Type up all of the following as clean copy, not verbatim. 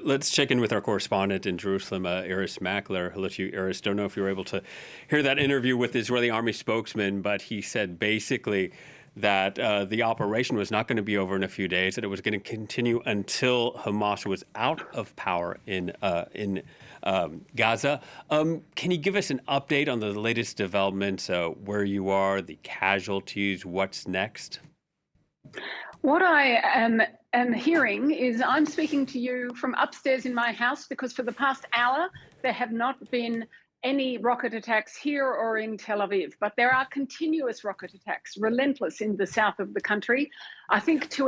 Let's check in with our correspondent in Jerusalem, Irris Makler. Hello to you, Irris. Don't know if you were able to hear that interview with the Israeli army spokesman, but he said basically that the operation was not going to be over in a few days, that it was going to continue until Hamas was out of power in Gaza. Can you give us an update on the latest developments, where you are, the casualties, what's next? What I am hearing is I'm speaking to you from upstairs in my house because for the past hour, there have not been any rocket attacks here or in Tel Aviv, but there are continuous rocket attacks, relentless in the south of the country. I think to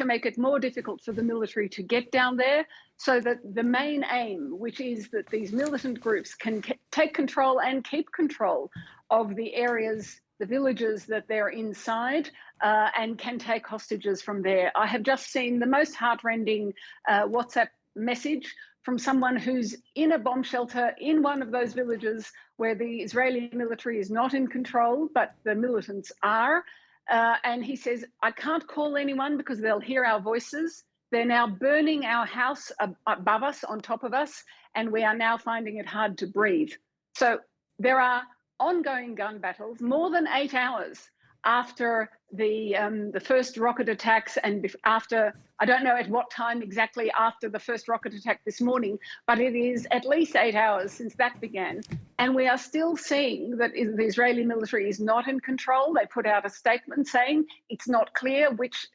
make it more difficult for the military to get down there, so that the main aim, which is that these militant groups can take control and keep control of the areas, the villages that they're inside, and can take hostages from there. I have just seen the most heartrending WhatsApp message from someone who's in a bomb shelter in one of those villages where the Israeli military is not in control, but the militants are. And he says, I can't call anyone because they'll hear our voices. They're now burning our house above us, on top of us, and we are now finding it hard to breathe. So there are ongoing gun battles, more than 8 hours after the first rocket attacks, and after, I don't know at what time exactly after the first rocket attack this morning, but it is at least 8 hours since that began. And we are still seeing that the Israeli military is not in control. They put out a statement saying it's not clear which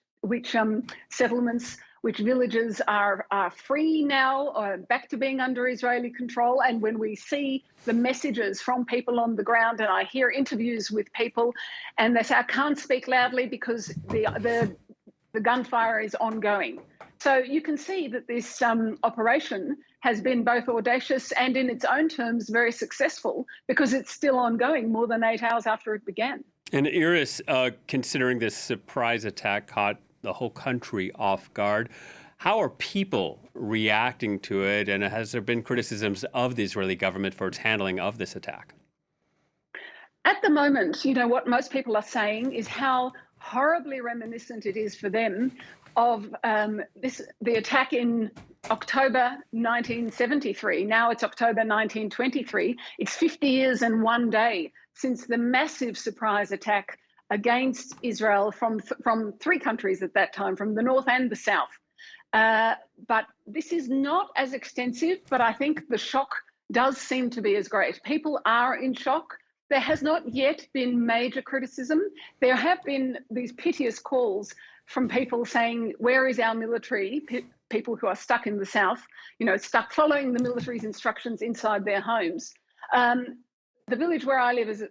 settlements, which villages are free now, or back to being under Israeli control. And when we see the messages from people on the ground, and I hear interviews with people, and they say, I can't speak loudly because the gunfire is ongoing. So you can see that this operation has been both audacious and in its own terms very successful, because it's still ongoing more than 8 hours after it began. And Irris, considering this surprise attack caught the whole country off guard, how are people reacting to it, and has there been criticisms of the Israeli government for its handling of this attack? At the moment, what most people are saying is how horribly reminiscent it is for them of the attack in October 1973. Now it's October 1923. It's 50 years and 1 day since the massive surprise attack against Israel from 3 countries at that time, from the north and the south. But this is not as extensive, but I think the shock does seem to be as great. People are in shock. There has not yet been major criticism. There have been these piteous calls from people saying, where is our military? People who are stuck in the south, stuck following the military's instructions inside their homes. The village where I live is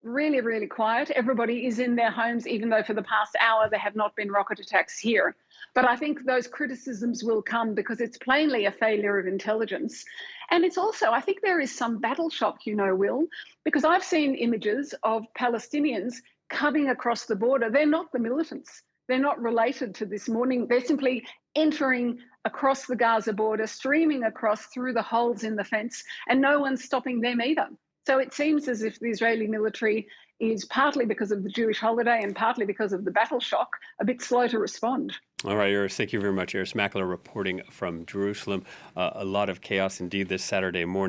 really, really quiet. Everybody is in their homes, even though for the past hour there have not been rocket attacks here. But I think those criticisms will come because it's plainly a failure of intelligence. And it's also, I think there is some battle shock, Will, because I've seen images of Palestinians coming across the border. They're not the militants. They're not related to this morning. They're simply entering across the Gaza border, streaming across through the holes in the fence, and no one's stopping them either. So it seems as if the Israeli military is, partly because of the Jewish holiday and partly because of the battle shock, a bit slow to respond. All right, Irris, thank you very much. Irris Makler reporting from Jerusalem. A lot of chaos indeed this Saturday morning.